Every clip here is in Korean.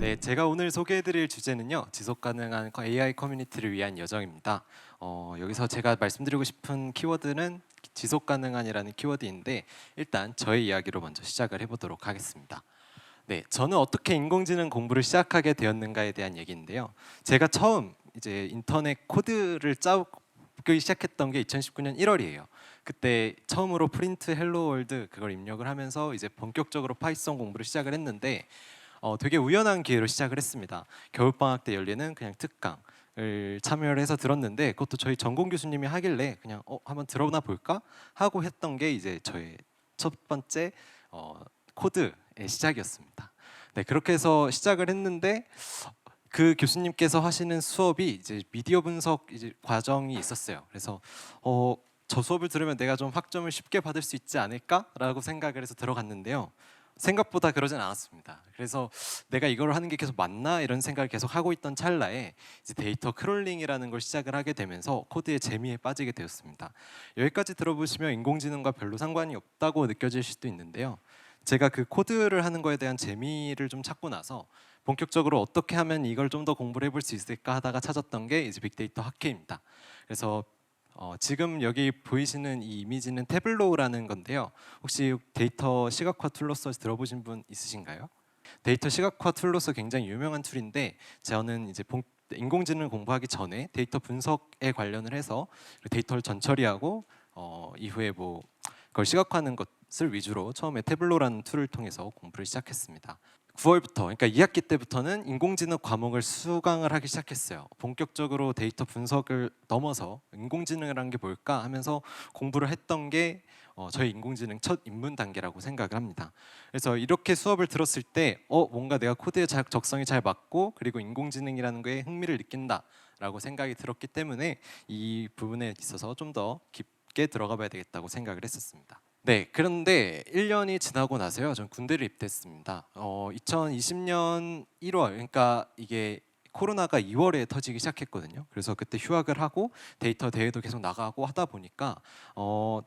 네, 제가 오늘 소개해드릴 주제는요, 지속 가능한 AI 커뮤니티를 위한 여정입니다. 여기서 제가 말씀드리고 싶은 키워드는 지속 가능한이라는 키워드인데, 일단 저의 이야기로 먼저 시작을 해보도록 하겠습니다. 네, 저는 어떻게 인공지능 공부를 시작하게 되었는가에 대한 얘기인데요. 제가 처음 이제 인터넷 코드를 짜기 시작했던 게 2019년 1월이에요. 그때 처음으로 프린트 헬로 월드 그걸 입력을 하면서 이제 본격적으로 파이썬 공부를 시작을 했는데 되게 우연한 기회로 시작을 했습니다. 겨울방학 때 열리는 그냥 특강을 참여를 해서 들었는데 그것도 저희 전공 교수님이 하길래 그냥 한번 들어나 볼까 하고 했던 게 이제 저의 첫 번째 코드의 시작이었습니다. 네, 그렇게 해서 시작을 했는데 그 교수님께서 하시는 수업이 이제 미디어 분석 이제 과정이 있었어요. 그래서 저 수업을 들으면 내가 좀 학점을 쉽게 받을 수 있지 않을까라고 생각을 해서 들어갔는데요. 생각보다 그러진 않았습니다. 그래서 내가 이걸 하는 게 계속 맞나 이런 생각을 계속 하고 있던 찰나에 이제 데이터 크롤링이라는 걸 시작을 하게 되면서 코드의 재미에 빠지게 되었습니다. 여기까지 들어보시면 인공지능과 별로 상관이 없다고 느껴질 수도 있는데요. 제가 그 코드를 하는 거에 대한 재미를 좀 찾고 나서 본격적으로 어떻게 하면 이걸 좀 더 공부를 해볼 수 있을까 하다가 찾았던 게 이제 빅데이터 학회입니다. 그래서 지금 여기 보이시는 이 이미지는 태블로우라는 건데요. 혹시 데이터 시각화 툴로서 들어보신 분 있으신가요? 데이터 시각화 툴로서 굉장히 유명한 툴인데 저는 이제 인공지능 공부하기 전에 데이터 분석에 관련을 해서 데이터를 전처리하고 이후에 뭐 그걸 시각화하는 것을 위주로 처음에 태블로라는 툴을 통해서 공부를 시작했습니다. 9월부터, 그러니까 2학기 때부터는 인공지능 과목을 수강을 하기 시작했어요. 본격적으로 데이터 분석을 넘어서 인공지능이라는 게 뭘까 하면서 공부를 했던 게 저희 인공지능 첫 입문 단계라고 생각을 합니다. 그래서 이렇게 수업을 들었을 때 뭔가 내가 코드의 적성이 잘 맞고 그리고 인공지능이라는 거에 흥미를 느낀다라고 생각이 들었기 때문에 이 부분에 있어서 좀 더 깊게 들어가 봐야 되겠다고 생각을 했었습니다. 네, 그런데 1년이 지나고 나서요, 전 군대를 입대했습니다. 2020년 1월, 그러니까 이게 코로나가 2월에 터지기 시작했거든요. 그래서 그때 휴학을 하고 데이터 대회도 계속 나가고 하다 보니까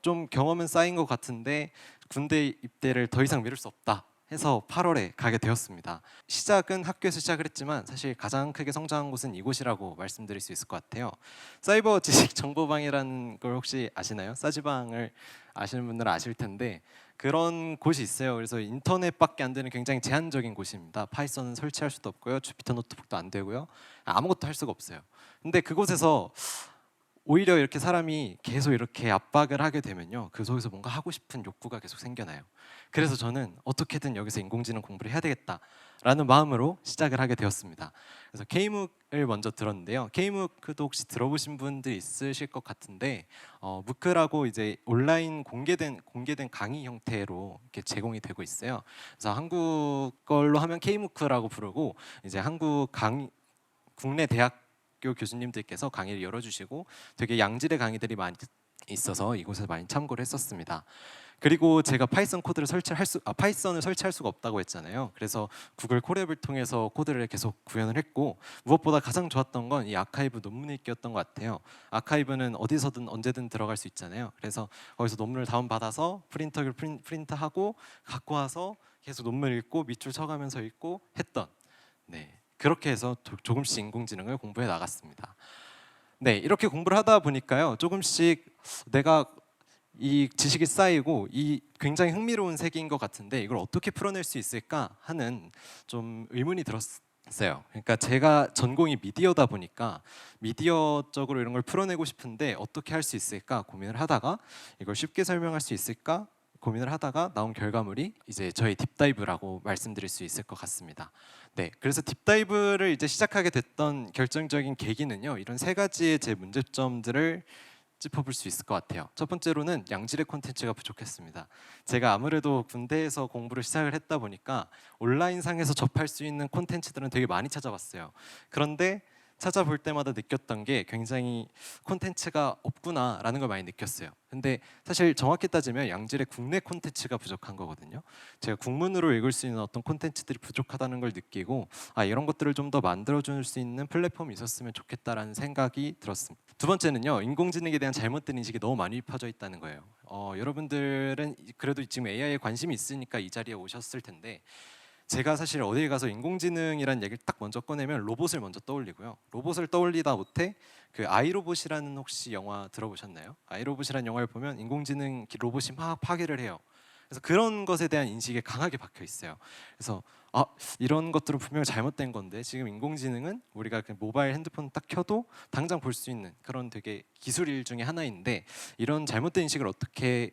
좀 경험은 쌓인 것 같은데 군대 입대를 더 이상 미룰 수 없다 해서 8월에 가게 되었습니다. 시작은 학교에서 시작을 했지만 사실 가장 크게 성장한 곳은 이곳이라고 말씀드릴 수 있을 것 같아요. 사이버 지식 정보방이라는 걸 혹시 아시나요? 싸지방을 아시는 분들은 아실 텐데 그런 곳이 있어요. 그래서 인터넷밖에 안 되는 굉장히 제한적인 곳입니다. 파이썬은 설치할 수도 없고요. 주피터 노트북도 안 되고요. 아무것도 할 수가 없어요. 근데 그곳에서 오히려 이렇게 사람이 계속 이렇게 압박을 하게 되면요, 그 속에서 뭔가 하고 싶은 욕구가 계속 생겨나요. 그래서 저는 어떻게든 여기서 인공지능 공부를 해야 되겠다라는 마음으로 시작을 하게 되었습니다. 그래서 K묵을 먼저 들었는데요. K묵도 혹시 들어보신 분들 있으실 것 같은데 무크라고 이제 온라인 공개된 강의 형태로 이렇게 제공이 되고 있어요. 그래서 한국 걸로 하면 K묵크라고 부르고 이제 한국 국내 대학 교수님들께서 강의를 열어주시고 되게 양질의 강의들이 많이 있어서 이곳에서 많이 참고를 했었습니다. 그리고 제가 파이썬을 설치할 수가 없다고 했잖아요. 그래서 구글 콜앱을 통해서 코드를 계속 구현을 했고 무엇보다 가장 좋았던 건 이 아카이브 논문 읽기였던 것 같아요. 아카이브는 어디서든 언제든 들어갈 수 있잖아요. 그래서 거기서 논문을 다운받아서 프린트하고 갖고 와서 계속 논문 읽고 밑줄 쳐가면서 읽고 했던, 네, 그렇게 해서 조금씩 인공지능을 공부해 나갔습니다. 네, 이렇게 공부를 하다 보니까요, 조금씩 내가 이 지식이 쌓이고 이 굉장히 흥미로운 세계인 것 같은데 이걸 어떻게 풀어낼 수 있을까 하는 좀 의문이 들었어요. 그러니까 제가 전공이 미디어다 보니까 미디어 쪽으로 이런 걸 풀어내고 싶은데 어떻게 할 수 있을까 고민을 하다가 이걸 쉽게 설명할 수 있을까 고민을 하다가 나온 결과물이 이제 저희 딥다이브라고 말씀드릴 수 있을 것 같습니다. 네, 그래서 딥다이브를 이제 시작하게 됐던 결정적인 계기는요, 이런 세 가지의 제 문제점들을 짚어볼 수 있을 것 같아요. 첫 번째로는 양질의 콘텐츠가 부족했습니다. 제가 아무래도 군대에서 공부를 시작을 했다 보니까 온라인상에서 접할 수 있는 콘텐츠들은 되게 많이 찾아봤어요. 그런데 찾아볼 때마다 느꼈던 게 굉장히 콘텐츠가 없구나라는 걸 많이 느꼈어요. 근데 사실 정확히 따지면 양질의 국내 콘텐츠가 부족한 거거든요. 제가 국문으로 읽을 수 있는 어떤 콘텐츠들이 부족하다는 걸 느끼고 이런 것들을 좀 더 만들어줄 수 있는 플랫폼이 있었으면 좋겠다라는 생각이 들었습니다. 두 번째는요, 인공지능에 대한 잘못된 인식이 너무 많이 퍼져 있다는 거예요. 여러분들은 그래도 지금 AI에 관심이 있으니까 이 자리에 오셨을 텐데 제가 사실 어딜 가서 인공지능이라는 얘기를 딱 먼저 꺼내면 로봇을 먼저 떠올리고요. 로봇을 떠올리다 못해 그 아이로봇이라는 혹시 영화 들어보셨나요? 아이로봇이라는 영화를 보면 인공지능 로봇이 막 파괴를 해요. 그래서 그런 것에 대한 인식에 강하게 박혀 있어요. 그래서 이런 것들은 분명히 잘못된 건데 지금 인공지능은 우리가 그 모바일 핸드폰 딱 켜도 당장 볼 수 있는 그런 되게 기술일 중에 하나인데 이런 잘못된 인식을 어떻게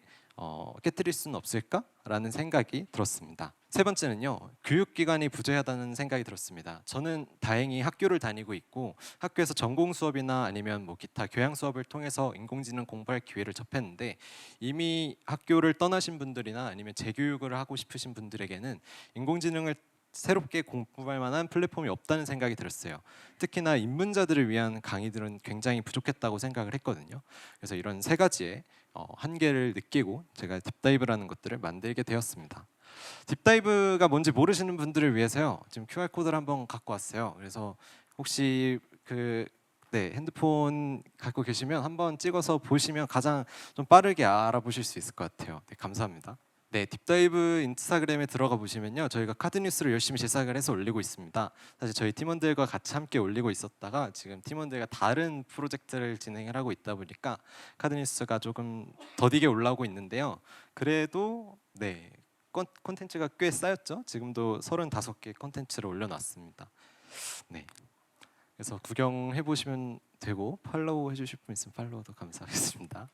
깨뜨릴 수는 없을까라는 생각이 들었습니다. 세 번째는요, 교육기관이 부재하다는 생각이 들었습니다. 저는 다행히 학교를 다니고 있고 학교에서 전공 수업이나 아니면 뭐 기타 교양 수업을 통해서 인공지능 공부할 기회를 접했는데 이미 학교를 떠나신 분들이나 아니면 재교육을 하고 싶으신 분들에게는 인공지능을 새롭게 공부할 만한 플랫폼이 없다는 생각이 들었어요. 특히나 입문자들을 위한 강의들은 굉장히 부족했다고 생각을 했거든요. 그래서 이런 세 가지의 한계를 느끼고 제가 딥다이브라는 것들을 만들게 되었습니다. 딥다이브가 뭔지 모르시는 분들을 위해서요. 지금 QR 코드를 한번 갖고 왔어요. 그래서 혹시 핸드폰 갖고 계시면 한번 찍어서 보시면 가장 좀 빠르게 알아보실 수 있을 것 같아요. 네, 감사합니다. 네, 딥다이브 인스타그램에 들어가 보시면요, 저희가 카드 뉴스를 열심히 제작을 해서 올리고 있습니다. 사실 저희 팀원들과 같이 함께 올리고 있었다가 지금 팀원들과 다른 프로젝트를 진행을 하고 있다 보니까 카드 뉴스가 조금 더디게 올라오고 있는데요. 그래도 콘텐츠가 꽤 쌓였죠. 지금도 35개 콘텐츠를 올려놨습니다. 네, 그래서 구경해 보시면 되고 팔로우 해주실 분 있으면 팔로우도 감사하겠습니다.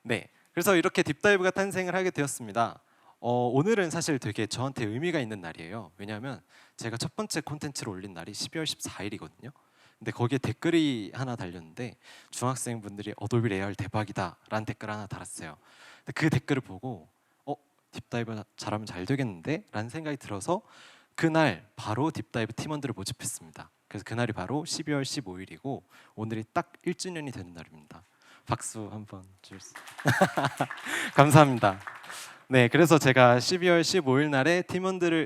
네, 그래서 이렇게 딥다이브가 탄생을 하게 되었습니다. 오늘은 사실 되게 저한테 의미가 있는 날이에요. 왜냐하면 제가 첫 번째 콘텐츠를 올린 날이 12월 14일이거든요. 근데 거기에 댓글이 하나 달렸는데 중학생분들이 어도비 레이아웃 대박이다 라는 댓글 하나 달았어요. 근데 그 댓글을 보고 딥다이브 잘하면 잘 되겠는데? 라는 생각이 들어서 그날 바로 딥다이브 팀원들을 모집했습니다. 그래서 그날이 바로 12월 15일이고 오늘이 딱 1주년이 되는 날입니다. 박수 한번 주세요. 감사합니다. 네, 그래서 제가 12월 15일 날에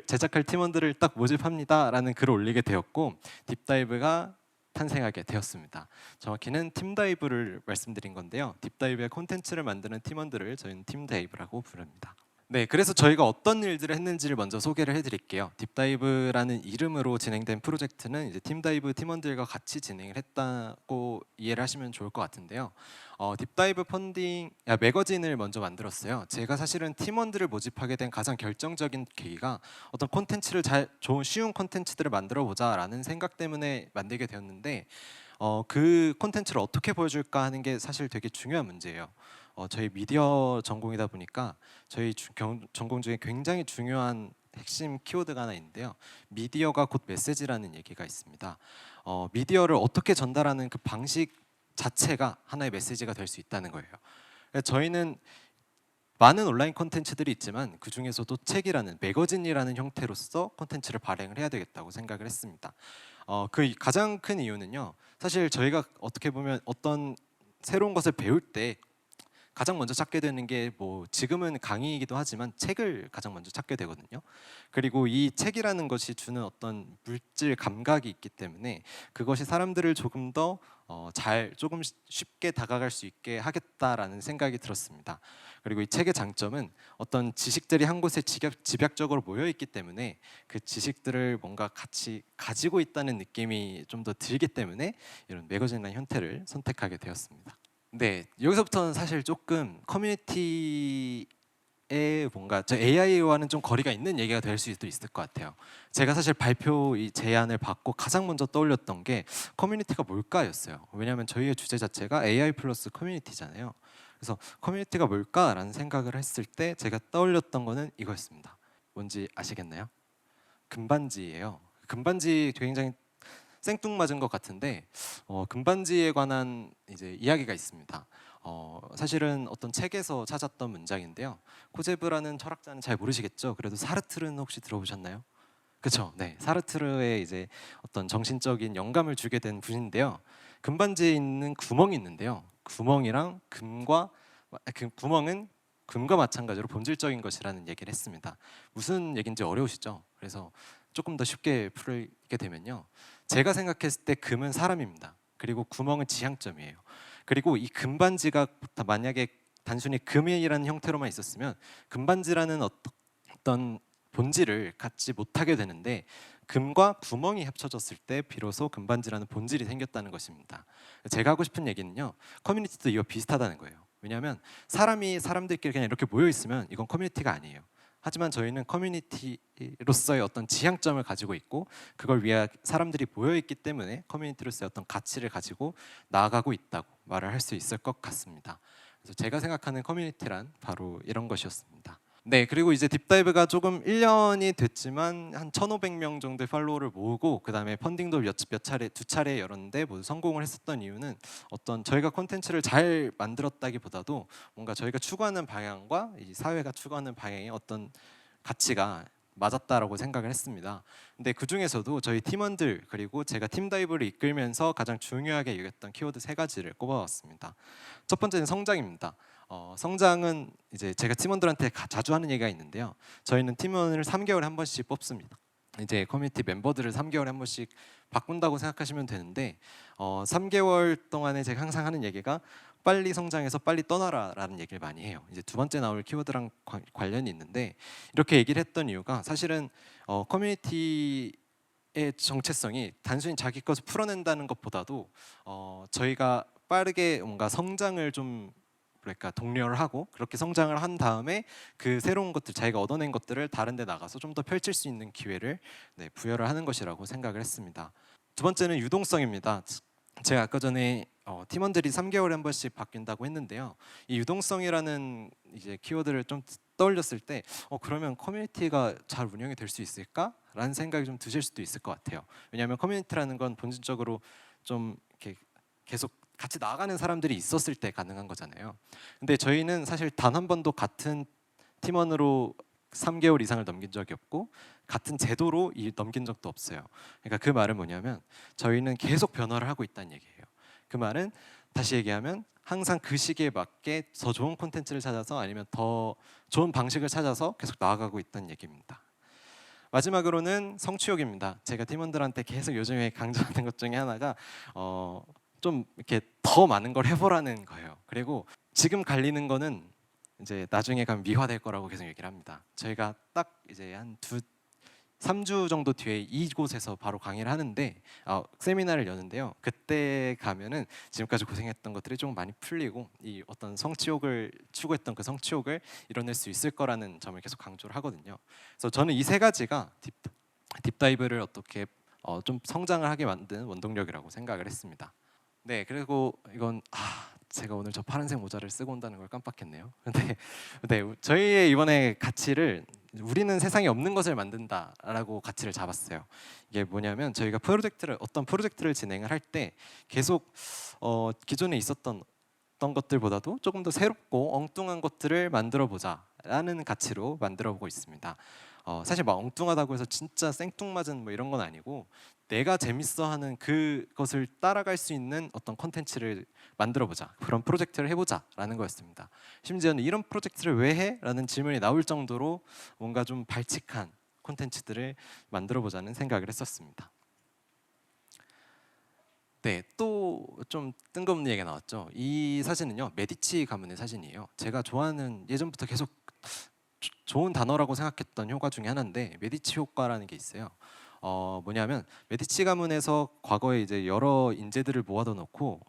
제작할 팀원들을 딱 모집합니다라는 글을 올리게 되었고 딥다이브가 탄생하게 되었습니다. 정확히는 팀다이브를 말씀드린 건데요. 딥다이브의 콘텐츠를 만드는 팀원들을 저희는 팀다이브라고 부릅니다. 네, 그래서 저희가 어떤 일들을 했는지를 먼저 소개를 해드릴게요. 딥다이브라는 이름으로 진행된 프로젝트는 이제 팀다이브 팀원들과 같이 진행을 했다고 이해를 하시면 좋을 것 같은데요. 딥다이브 매거진을 먼저 만들었어요. 제가 사실은 팀원들을 모집하게 된 가장 결정적인 계기가 어떤 콘텐츠를 쉬운 콘텐츠들을 만들어 보자라는 생각 때문에 만들게 되었는데 그 콘텐츠를 어떻게 보여줄까 하는 게 사실 되게 중요한 문제예요. 저희 미디어 전공이다 보니까 저희 전공 중에 굉장히 중요한 핵심 키워드가 하나 있는데요. 미디어가 곧 메시지라는 얘기가 있습니다. 미디어를 어떻게 전달하는 그 방식 자체가 하나의 메시지가 될 수 있다는 거예요. 저희는 많은 온라인 콘텐츠들이 있지만 그 중에서도 책이라는 매거진이라는 형태로서 콘텐츠를 발행을 해야 되겠다고 생각을 했습니다. 그 가장 큰 이유는요. 사실 저희가 어떻게 보면 어떤 새로운 것을 배울 때 가장 먼저 찾게 되는 게 뭐 지금은 강의이기도 하지만 책을 가장 먼저 찾게 되거든요. 그리고 이 책이라는 것이 주는 어떤 물질 감각이 있기 때문에 그것이 사람들을 조금 더 조금 쉽게 다가갈 수 있게 하겠다라는 생각이 들었습니다. 그리고 이 책의 장점은 어떤 지식들이 한 곳에 집약적으로 모여 있기 때문에 그 지식들을 뭔가 같이 가지고 있다는 느낌이 좀 더 들기 때문에 이런 매거진이라는 형태를 선택하게 되었습니다. 네, 여기서부터는 사실 조금 커뮤니티에 뭔가 저 AI와는 좀 거리가 있는 얘기가 될 수도 있을 것 같아요. 제가 사실 발표 이 제안을 받고 가장 먼저 떠올렸던 게 커뮤니티가 뭘까였어요. 왜냐하면 저희의 주제 자체가 AI 플러스 커뮤니티잖아요. 그래서 커뮤니티가 뭘까라는 생각을 했을 때 제가 떠올렸던 거는 이거였습니다. 뭔지 아시겠나요? 금반지예요. 금반지 굉장히 생뚱맞은 것 같은데 금반지에 관한 이제 이야기가 있습니다. 사실은 어떤 책에서 찾았던 문장인데요. 코제브라는 철학자는 잘 모르시겠죠? 그래도 사르트르는 혹시 들어보셨나요? 그렇죠. 네, 사르트르의 이제 어떤 정신적인 영감을 주게 된 분인데요. 금반지에 있는 구멍이 있는데요. 구멍이랑 그 구멍은 금과 마찬가지로 본질적인 것이라는 얘기를 했습니다. 무슨 얘기인지 어려우시죠? 그래서 조금 더 쉽게 풀게 되면요. 제가 생각했을 때 금은 사람입니다. 그리고 구멍은 지향점이에요. 그리고 이 금반지가 만약에 단순히 금이라는 형태로만 있었으면 금반지라는 어떤 본질을 갖지 못하게 되는데 금과 구멍이 합쳐졌을 때 비로소 금반지라는 본질이 생겼다는 것입니다. 제가 하고 싶은 얘기는요, 커뮤니티도 이거 비슷하다는 거예요. 왜냐하면 사람들끼리 그냥 이렇게 모여 있으면 이건 커뮤니티가 아니에요. 하지만 저희는 커뮤니티로서의 어떤 지향점을 가지고 있고 그걸 위해 사람들이 모여 있기 때문에 커뮤니티로서의 어떤 가치를 가지고 나아가고 있다고 말을 할 수 있을 것 같습니다. 그래서 제가 생각하는 커뮤니티란 바로 이런 것이었습니다. 네, 그리고 이제 딥다이브가 조금 1년이 됐지만 한 1,500명 정도의 팔로워를 모으고 그다음에 펀딩도 두 차례 열었는데 모두 성공을 했었던 이유는 어떤 저희가 콘텐츠를 잘 만들었다기보다도 뭔가 저희가 추구하는 방향과 이 사회가 추구하는 방향의 어떤 가치가 맞았다라고 생각을 했습니다. 근데 그 중에서도 저희 팀원들 그리고 제가 팀다이브를 이끌면서 가장 중요하게 여겼던 키워드 3가지를 꼽아왔습니다. 첫 번째는 성장입니다. 성장은 이제 제가 팀원들한테 자주 하는 얘기가 있는데요. 저희는 팀원을 3개월에 한 번씩 뽑습니다. 이제 커뮤니티 멤버들을 3개월에 한 번씩 바꾼다고 생각하시면 되는데 3개월 동안에 제가 항상 하는 얘기가 빨리 성장해서 빨리 떠나라라는 얘기를 많이 해요. 이제 두 번째 나올 키워드랑 관련이 있는데 이렇게 얘기를 했던 이유가 사실은 커뮤니티의 정체성이 단순히 자기 것을 풀어낸다는 것보다도 저희가 빠르게 뭔가 성장을 좀 그러니까 독려를 하고 그렇게 성장을 한 다음에 그 새로운 것들 자기가 얻어낸 것들을 다른 데 나가서 좀 더 펼칠 수 있는 기회를 부여를 하는 것이라고 생각을 했습니다. 두 번째는 유동성입니다. 제가 아까 전에 팀원들이 3개월에 한 번씩 바뀐다고 했는데요. 이 유동성이라는 이제 키워드를 좀 떠올렸을 때 그러면 커뮤니티가 잘 운영이 될 수 있을까? 라는 생각이 좀 드실 수도 있을 것 같아요. 왜냐하면 커뮤니티라는 건 본질적으로 좀 이렇게 계속 같이 나아가는 사람들이 있었을 때 가능한 거잖아요. 근데 저희는 사실 단 한 번도 같은 팀원으로 3개월 이상을 넘긴 적이 없고 같은 제도로 넘긴 적도 없어요. 그러니까 그 말은 뭐냐면 저희는 계속 변화를 하고 있다는 얘기예요. 그 말은 다시 얘기하면 항상 그 시기에 맞게 더 좋은 콘텐츠를 찾아서 아니면 더 좋은 방식을 찾아서 계속 나아가고 있다는 얘기입니다. 마지막으로는 성취욕입니다. 제가 팀원들한테 계속 요즘에 강조하는 것 중에 하나가 좀 이렇게 더 많은 걸 해보라는 거예요. 그리고 지금 갈리는 거는 이제 나중에 가면 미화될 거라고 계속 얘기를 합니다. 저희가 딱 이제 한 3주 정도 뒤에 이곳에서 바로 강의를 하는데 세미나를 여는데요. 그때 가면은 지금까지 고생했던 것들이 좀 많이 풀리고 이 어떤 성취욕을 추구했던 그 성취욕을 이뤄낼 수 있을 거라는 점을 계속 강조를 하거든요. 그래서 저는 이 3가지가 딥다이브를 어떻게 좀 성장을 하게 만든 원동력이라고 생각을 했습니다. 네, 그리고 이건 제가 오늘 저 파란색 모자를 쓰고 온다는 걸 깜빡했네요. 근데 네, 저희의 이번에 가치를 우리는 세상에 없는 것을 만든다라고 가치를 잡았어요. 이게 뭐냐면 저희가 어떤 프로젝트를 진행을 할 때 계속 기존에 있었던 것들보다도 조금 더 새롭고 엉뚱한 것들을 만들어 보자라는 가치로 만들어 보고 있습니다. 사실 막 엉뚱하다고 해서 진짜 생뚱맞은 뭐 이런 건 아니고 내가 재밌어하는 그것을 따라갈 수 있는 어떤 콘텐츠를 만들어보자, 그런 프로젝트를 해보자라는 거였습니다. 심지어는 이런 프로젝트를 왜 해? 라는 질문이 나올 정도로 뭔가 좀 발칙한 콘텐츠들을 만들어보자는 생각을 했었습니다. 네, 또 좀 뜬금없는 얘기가 나왔죠. 이 사진은요, 메디치 가문의 사진이에요. 제가 좋아하는 예전부터 계속 좋은 단어라고 생각했던 효과 중에 하나인데 메디치 효과라는 게 있어요. 뭐냐면 메디치 가문에서 과거에 이제 여러 인재들을 모아다 놓고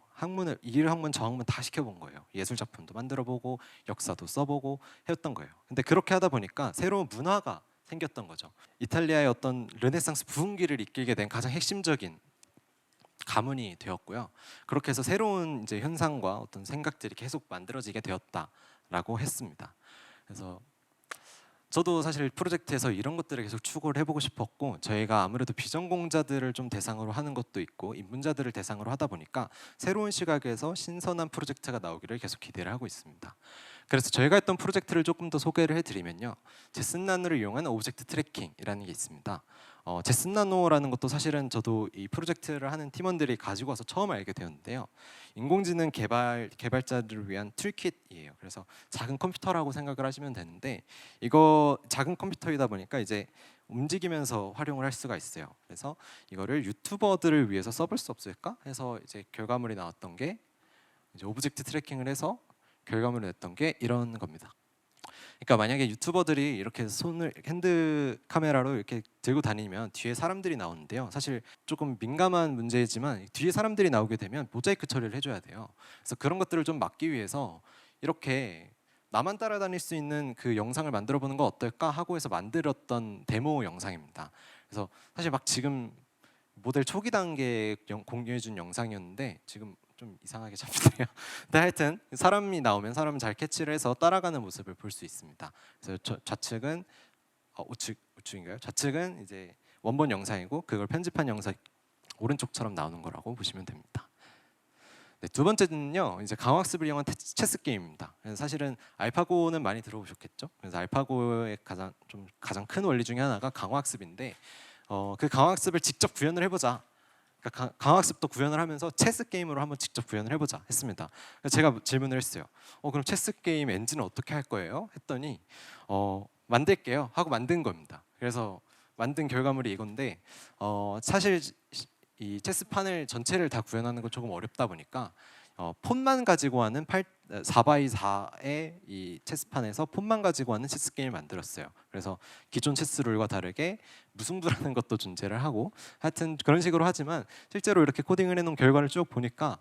이 학문 저 학문 다 시켜본 거예요. 예술 작품도 만들어보고 역사도 써보고 했던 거예요. 근데 그렇게 하다 보니까 새로운 문화가 생겼던 거죠. 이탈리아의 어떤 르네상스 부흥기를 이끌게 된 가장 핵심적인 가문이 되었고요. 그렇게 해서 새로운 이제 현상과 어떤 생각들이 계속 만들어지게 되었다라고 했습니다. 그래서 저도 사실 프로젝트에서 이런 것들을 계속 추구를 해보고 싶었고 저희가 아무래도 비전공자들을 좀 대상으로 하는 것도 있고 입문자들을 대상으로 하다 보니까 새로운 시각에서 신선한 프로젝트가 나오기를 계속 기대를 하고 있습니다. 그래서 저희가 했던 프로젝트를 조금 더 소개를 해드리면요. 제슨나노를 이용한 오브젝트 트래킹이라는 게 있습니다. 제슨나노라는 것도 사실은 저도 이 프로젝트를 하는 팀원들이 가지고 와서 처음 알게 되었는데요. 인공지능 개발자들을 위한 툴킷이에요. 그래서 작은 컴퓨터라고 생각을 하시면 되는데 이거 작은 컴퓨터이다 보니까 이제 움직이면서 활용을 할 수가 있어요. 그래서 이거를 유튜버들을 위해서 써볼 수 없을까 해서 이제 결과물이 나왔던 게 이제 오브젝트 트래킹을 해서 결과물을 냈던 게 이런 겁니다. 그러니까 만약에 유튜버들이 이렇게 손을 핸드 카메라로 이렇게 들고 다니면 뒤에 사람들이 나오는데요. 사실 조금 민감한 문제이지만 뒤에 사람들이 나오게 되면 모자이크 처리를 해줘야 돼요. 그래서 그런 것들을 좀 막기 위해서 이렇게 나만 따라다닐 수 있는 그 영상을 만들어 보는 거 어떨까 하고 해서 만들었던 데모 영상입니다. 그래서 사실 막 지금 모델 초기 단계에 공유해준 영상이었는데 지금 좀 이상하게 잡히네요. 근데 하여튼 사람이 나오면 사람을 잘 캐치를 해서 따라가는 모습을 볼 수 있습니다. 그래서 좌측은 우측인가요? 좌측은 이제 원본 영상이고 그걸 편집한 영상 오른쪽처럼 나오는 거라고 보시면 됩니다. 네, 두 번째는요, 이제 강화학습을 이용한 체스 게임입니다. 그래서 사실은 알파고는 많이 들어보셨겠죠? 그래서 알파고의 가장 큰 원리 중에 하나가 강화학습인데, 그 강화학습을 직접 구현을 해보자. 그러니까 강화학습도 구현을 하면서 체스 게임으로 한번 직접 구현을 해보자 했습니다. 그래서 제가 질문을 했어요. 그럼 체스 게임 엔진은 어떻게 할 거예요? 했더니 만들게요 하고 만든 겁니다. 그래서 만든 결과물이 이건데 사실 이 체스판을 전체를 다 구현하는 건 조금 어렵다 보니까 폰만 가지고 하는 4x4의 이 체스판에서 폰만 가지고 하는 체스 게임을 만들었어요. 그래서 기존 체스 룰과 다르게 무승부라는 것도 존재를 하고 하여튼 그런 식으로 하지만 실제로 이렇게 코딩을 해놓은 결과를 쭉 보니까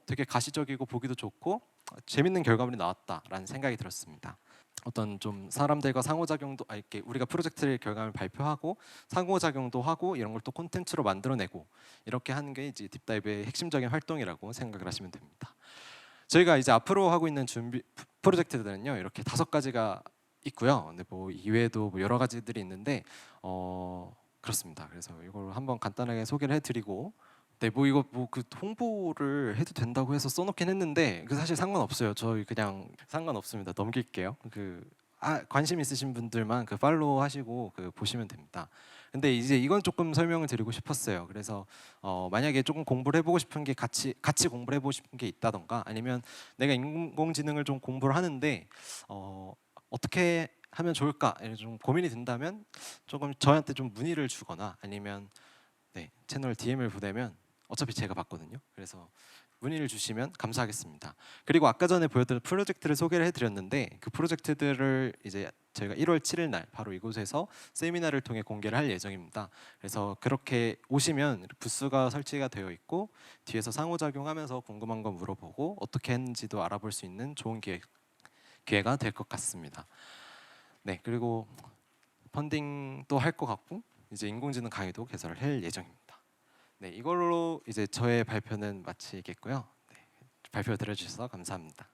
되게 가시적이고 보기도 좋고 재밌는 결과물이 나왔다라는 생각이 들었습니다. 어떤 좀 사람들과 상호작용도 이렇게 우리가 프로젝트의 결과를 발표하고 상호작용도 하고 이런 걸 또 콘텐츠로 만들어내고 이렇게 하는 게 이제 딥다이브의 핵심적인 활동이라고 생각을 하시면 됩니다. 저희가 이제 앞으로 하고 있는 준비 프로젝트들은요 이렇게 5가지가 있고요. 근데 뭐 이외에도 뭐 여러 가지들이 있는데 그렇습니다. 그래서 이걸 한번 간단하게 소개를 해드리고 네, 뭐 이거 뭐 그 홍보를 해도 된다고 해서 써놓긴 했는데 그 사실 상관없어요. 저희 그냥 상관없습니다. 넘길게요. 관심 있으신 분들만 그 팔로우 하시고 그 보시면 됩니다. 근데 이제 이건 조금 설명을 드리고 싶었어요. 그래서 만약에 조금 공부를 해보고 싶은 게 같이 공부를 해보고 싶은 게 있다던가 아니면 내가 인공지능을 좀 공부를 하는데 어떻게 하면 좋을까 좀 고민이 든다면 조금 저한테 좀 문의를 주거나 아니면 네, 채널 DM을 보내면 어차피 제가 봤거든요. 그래서 문의를 주시면 감사하겠습니다. 그리고 아까 전에 보여드린 프로젝트를 소개를 해드렸는데 그 프로젝트들을 이제 저희가 1월 7일 날 바로 이곳에서 세미나를 통해 공개를 할 예정입니다. 그래서 그렇게 오시면 부스가 설치가 되어 있고 뒤에서 상호작용하면서 궁금한 거 물어보고 어떻게 했는지도 알아볼 수 있는 좋은 기회가 될 것 같습니다. 네, 그리고 펀딩도 할 것 같고 이제 인공지능 강의도 개설을 할 예정입니다. 네, 이걸로 이제 저의 발표는 마치겠고요. 네, 발표 들어주셔서 감사합니다.